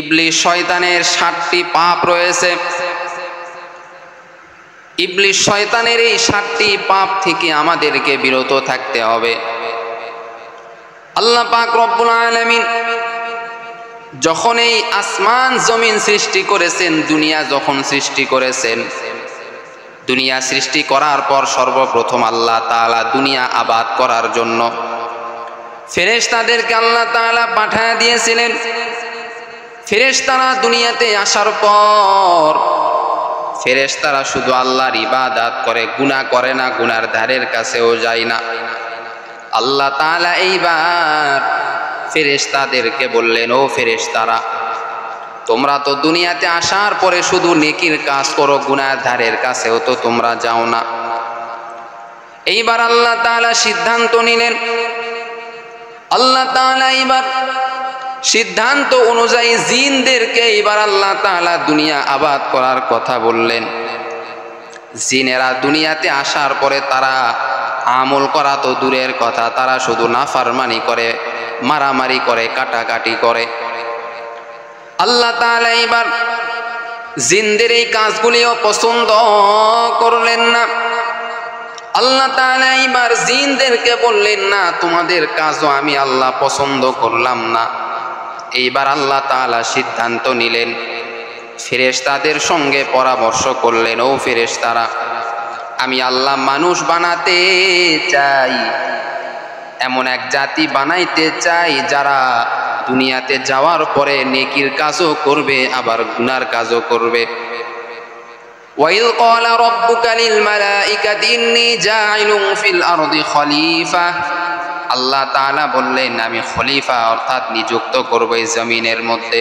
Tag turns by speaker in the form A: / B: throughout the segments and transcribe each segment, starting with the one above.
A: ইবলিস শয়তানের 7টি পাপ রয়েছে। ইবলিস শয়তানের এই 7টি পাপ থেকে আমাদেরকে বিরত থাকতে হবে। আল্লাহ পাক রব্বুল আলামিন যখন এই আসমান জমিন সৃষ্টি করেছেন, দুনিয়া যখন সৃষ্টি করেছেন, দুনিয়া সৃষ্টি করার পর সর্বপ্রথম আল্লাহ তাআলা দুনিয়া আবাদ করার জন্য ফেরেশতাদেরকে আল্লাহ তাআলা পাঠিয়ে দিয়েছিলেন। ফেরেশতারা দুনিয়াতে আসার পর ফেরেশতারা শুধু আল্লাহর ইবাদত করে, গুনাহ করে না, গুনার ধারের কাছেও যায় না। আল্লাহ তাআলা এইবার ফেরেশতাদেরকে বললেন, ও ফেরেশতারা, তোমরা তো দুনিয়াতে আসার পরে শুধু নেকির কাজ করো, গুনার ধারের কাছেও তো তোমরা যাও না। এইবার আল্লাহ তাআলা সিদ্ধান্ত নিলেন। আল্লাহ তাআলা এইবার সিদ্ধান্ত অনুযায়ী জিনদেরকে এবার আল্লাহ তাআলা দুনিয়া আবাদ করার কথা বললেন। জিনেরা দুনিয়াতে আসার পরে তারা আমল করা তো দূরের কথা, তারা শুধু নাফরমানি করে, মারামারি করে, কাটাকাটি করে। আল্লাহ তাআলা এবার জিনদের এই কাজগুলিও পছন্দ করলেন না। আল্লাহ তাআলা এবার জিনদেরকে বললেন, না, তোমাদের কাজও আমি আল্লাহ পছন্দ করলাম না। এইবার আল্লাহ তাআলা সিদ্ধান্ত নিলেন, ফেরেশতাদের সঙ্গে পরামর্শ করলেন, ও ফেরেশতারা, আমি আল্লাহ মানুষ বানাতে চাই, এমন এক জাতি বানাইতে চাই যারা দুনিয়াতে যাওয়ার পরে নেকির কাজও করবে, আবার গুনার কাজও করবে। ওয়াইল ক্বালা রাব্বুকা লিল মালাইকাতি ইন্নী জাইলুন ফিল আরদি খলিফা। আল্লাহ তাআলা বললেন, আমি খলিফা অর্থাৎ নিযুক্ত করব এই জমিনের মধ্যে।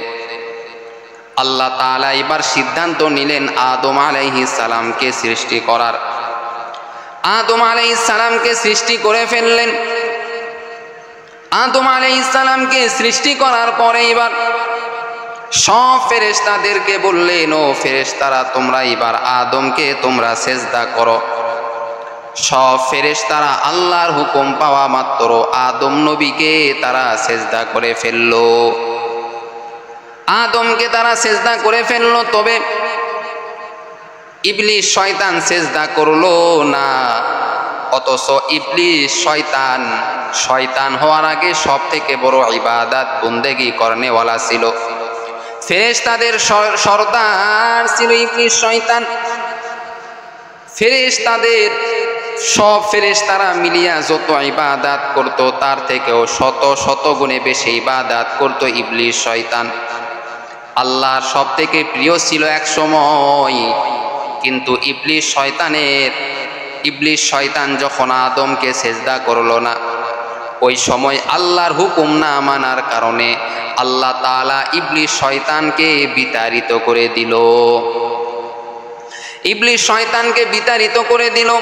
A: আল্লাহ তাআলা এবার সিদ্ধান্ত নিলেন আদম আলাইহিস সালামকে সৃষ্টি করার। আদম আলাইহিস সালামকে সৃষ্টি করে ফেললেন। আদম আলাইহিস সালামকে সৃষ্টি করার পরে এবার সব ফেরেশতাদেরকে বললেন, ও ফেরেশতারা, তোমরা এবার আদমকে তোমরা সেজদা করো। সব ফেরেশতারা আল্লাহর হুকুম পাওয়া মাত্র আদম নবীকে তারা সেজদা করে ফেলল। আদমকে তারা সেজদা করে ফেলল, তবে ইবলিস শয়তান সেজদা করলো না। অথচ ইবলিস শয়তান হওয়ার আগে সব থেকে বড় ইবাদত বন্দেগি করনেওয়ালা ছিল। ফেরেশতাদের সরদার ছিল ইবলিস শয়তান। ফেরেশতাদের সব ফেরেশতারা মিলিয়া যত ইবাদত করত, তার থেকেও শত শত গুণে বেশি ইবাদত করত ইবলিস শয়তান। আল্লাহর সব থেকে প্রিয় ছিল এক সময়, কিন্তু ইবলিস শয়তান যখন আদমকে সেজদা করলো না, ওই সময় আল্লাহর হুকুম না মানার কারণে আল্লাহ তাআলা ইবলিস শয়তানকে বিতাড়িত করে দিল। ইবলিস শয়তানকে বিতাড়িত করে দিল।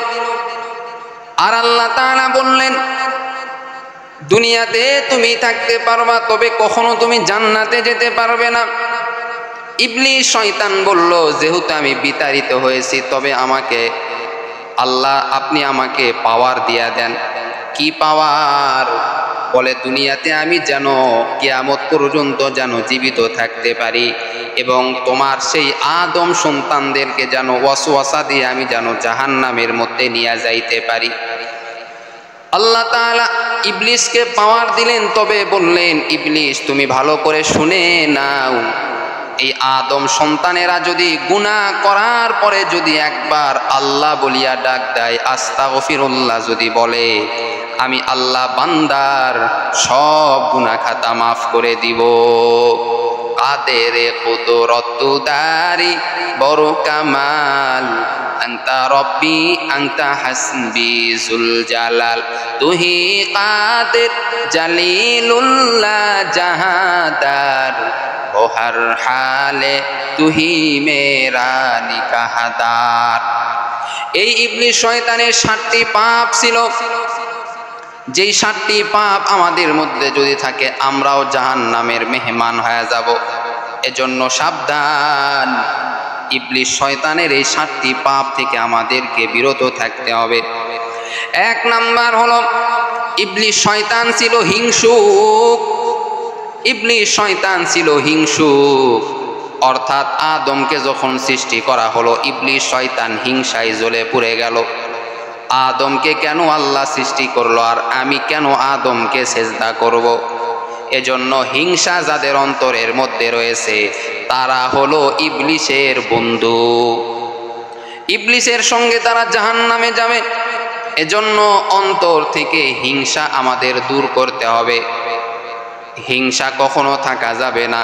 A: আর আল্লাহ তাআলা বললেন, দুনিয়াতে তুমি থাকতে পারবা, তবে কখনো তুমি জান্নাতে যেতে পারবে না। ইবলিস শয়তান বলল, যেহেতু আমি বিতাড়িত হয়েছি, তবে আপনি আমাকে পাওয়ার দিয়া দেন। কি পাওয়ার? বলে, দুনিয়াতে আমি যেন কিয়ামত পর্যন্ত যেন জীবিত থাকতে পারি, এবং তোমার সেই আদম সন্তানদেরকে যেন ওয়াসওয়াসা দিয়ে আমি যেন জাহান্নামের মধ্যে নিয়ে যাইতে পারি। আল্লাহ তাআলা ইবলিসকে পাওয়ার দিলেন, তবে বললেন, ইবলিস, তুমি ভালো করে শুনে নাও, এই আদম সন্তানেরা যদি গুনাহ করার পরে যদি একবার আল্লাহ বলিয়া ডাক দেয়, আস্তাগফিরুল্লাহ যদি বলে, আমি আল্লাহ বান্দার সব গুনাহ খাতা মাফ করে দিব। কাদের কুদরত দারি বড় কামাল, আনতা রব্বি আনতা হাসবি জুল জালাল, তুহি কাদের জালিলুল্লাহ জাহাদার, ও হর হালে তুহি মেরা নিকাহাদার। এই ইবলিস শয়তানের 7টি পাপ ছিল। যেই 7টি পাপ আমাদের মধ্যে যদি থাকে, আমরাও জাহান্নামের মেহমান হয়ে যাব। এজন্য সাবধান, ইবলিস শয়তানের এই 7টি পাপ থেকে আমাদেরকে বিরত থাকতে হবে। 1 নাম্বার হলো, ইবলিস শয়তান ছিল হিংসুক। ইবলিস শয়তান ছিল হিংসুক, অর্থাৎ আদমকে যখন সৃষ্টি করা হলো ইবলিস শয়তান হিংসায় জ্বলে পুড়ে গেল। আদমকে কেন আল্লাহ সৃষ্টি করলো আর আমি কেন আদমকে সেজদা করব? এজন্য হিংসা যাদের অন্তরের মধ্যে রয়েছে তারা হলো ইবলিসের বন্ধু, ইবলিসের সঙ্গে তারা জাহান্নামে যাবে। এজন্য অন্তর থেকে হিংসা আমাদের দূর করতে হবে। হিংসা কখনো থাকা যাবে না,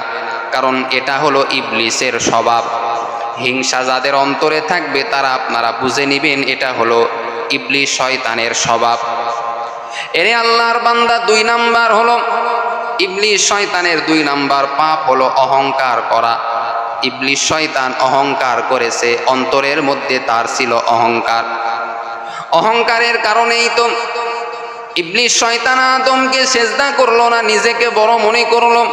A: কারণ এটা হলো ইবলিসের স্বভাব। হিংসা যাদের অন্তরে থাকবে তারা আপনারা বুঝে নেবেন এটা হলো ইবলিস শয়তানের স্বভাব। এরে আল্লাহর বান্দা, 2 নাম্বার হলো ইবলিস শয়তানের 2 নাম্বার পাপ হলো অহংকার করা। ইবলিস শয়তান অহংকার করেছে, অন্তরের মধ্যে তার ছিল অহংকার। অহংকারের কারণেই তো ইবলিস শয়তান আদমকে সেজদা করলো না, নিজেকে বড় মনে করলো।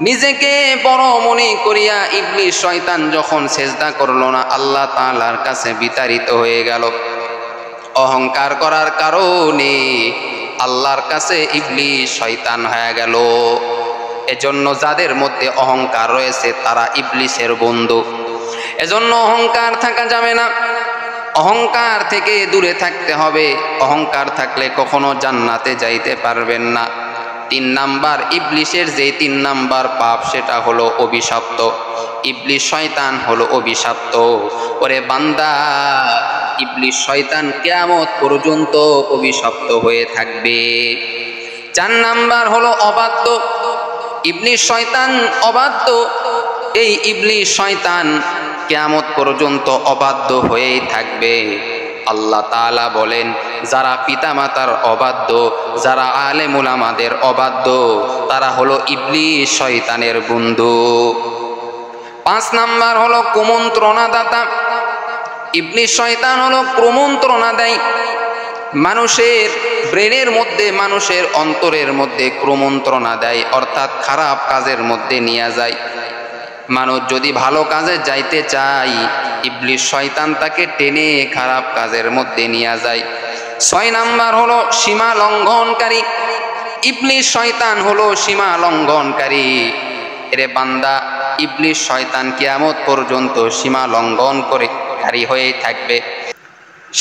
A: নিজেকে বড় মনে করিয়া ইবলিস শয়তান যখন সেজদা করলো না, আল্লাহ তাআলার কাছে বিতাড়িত হয়ে গেল। অহংকার করার কারণে আল্লাহর কাছে ইবলিস শয়তান হয়ে গেল। এজন্য যাদের মধ্যে অহংকার রয়েছে তারা ইবলিসের বন্ধু। এজন্য অহংকার থাকা যাবে না, অহংকার থেকে দূরে থাকতে হবে। অহংকার থাকলে কখনো জান্নাতে যাইতে পারবেন না। 3 নাম্বার ইবলিসের যে 3 নাম্বার পাপ সেটা হলো অভিশপ্ত। ইবলিস শয়তান হলো অভিশপ্ত। ওরে বান্দা, ইবলিস শয়তান কিয়ামত পর্যন্ত অভিশপ্ত হয়ে থাকবে। 4 নাম্বার হলো অবাধ্য। ইবলিস শয়তান অবাধ্য। এই ইবলিস শয়তান কিয়ামত পর্যন্ত অবাধ্য হয়েই থাকবে। আল্লাহ তাআলা বলেন, যারা পিতামাতার অবাধ্য, যারা আলেম উলামাদের অবাধ্য, তারা হলো ইবলিস শয়তানের বন্ধু। 5 নাম্বার হলো কুমন্ত্রণাদাতা। ইবলিস শয়তান হলো কুমন্ত্রণা দেয়। মানুষের ব্রেনের মধ্যে, মানুষের অন্তরের মধ্যে কুমন্ত্রণা দেয়, অর্থাৎ খারাপ কাজের মধ্যে নিয়ে যায়। মানুষ যদি ভালো কাজে যাইতে চায়, ইবলিস শয়তান তাকে টেনে খারাপ কাজের মধ্যে নিয়ে যায়। 6 নাম্বার হলো সীমা লঙ্ঘনকারী। ইবলিস শয়তান হলো সীমা লঙ্ঘনকারী। এরে বান্দা, ইবলিস শয়তান কিয়ামত পর্যন্ত সীমা লঙ্ঘন করে কারী হয়ে থাকবে।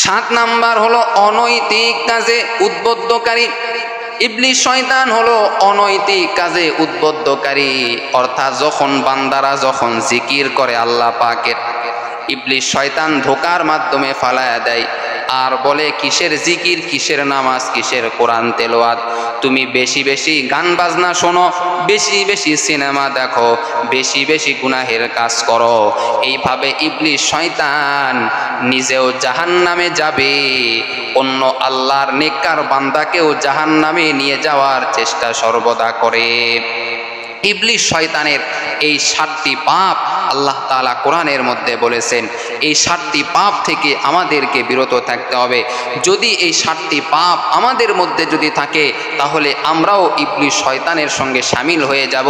A: 7 নাম্বার হলো অনৈতিক কাজে উদ্বুদ্ধকারী। ইবলিস শয়তান হলো অনৈতিক কাজে উদ্বুদ্ধকারী, অর্থাৎ যখন বান্দারা যখন জিকির করে আল্লাহ পাকের, ইবলিস শয়তান ধোকার মাধ্যমে ফালায়া দেয় আর বলে কিসের জিকির, কিসের নামাজ, কিসের কোরআন তেলাওয়াত। তুমি বেশি বেশি গান বাজনা শোনো, বেশি বেশি সিনেমা দেখো, বেশি বেশি গুনাহের কাজ করো। এইভাবে ইবলিস শয়তান নিজেও জাহান্নামে যাবে, অন্য আল্লাহর নেককার বান্দাকেও জাহান্নামে নিয়ে যাওয়ার চেষ্টা সর্বদা করে। ইবলিস শয়তানের এই 7টি পাপ আল্লাহ তাআলা কোরআনের মধ্যে বলেছেন। এই 7টি পাপ থেকে আমাদেরকে বিরত থাকতে হবে। যদি এই 7টি পাপ আমাদের মধ্যে যদি থাকে, তাহলে আমরাও ইবলিস শয়তানের সঙ্গে শামিল হয়ে যাব।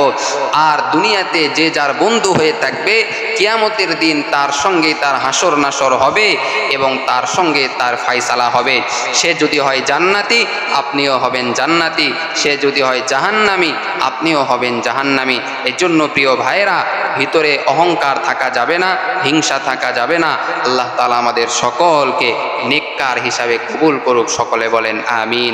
A: আর দুনিয়াতে যে যার বন্ধু হয়ে থাকবে, কিয়ামতের দিন তার সঙ্গে তার হাসর নাসর হবে এবং তার সঙ্গে তার ফায়সালা হবে। সে যদি হয় জান্নাতি, আপনিও হবেন জান্নাতি। সে যদি হয় জাহান্নামী, আপনিও হবেন জাহান্নামী। এর জন্য প্রিয় ভাইয়েরা, ভিতরে অহংকার থাকা যাবে না, হিংসা থাকা যাবে না। আল্লাহ তাআলা আমাদের সকলকে নেককার হিসাবে কবুল করুক। সকলে বলেন আমিন।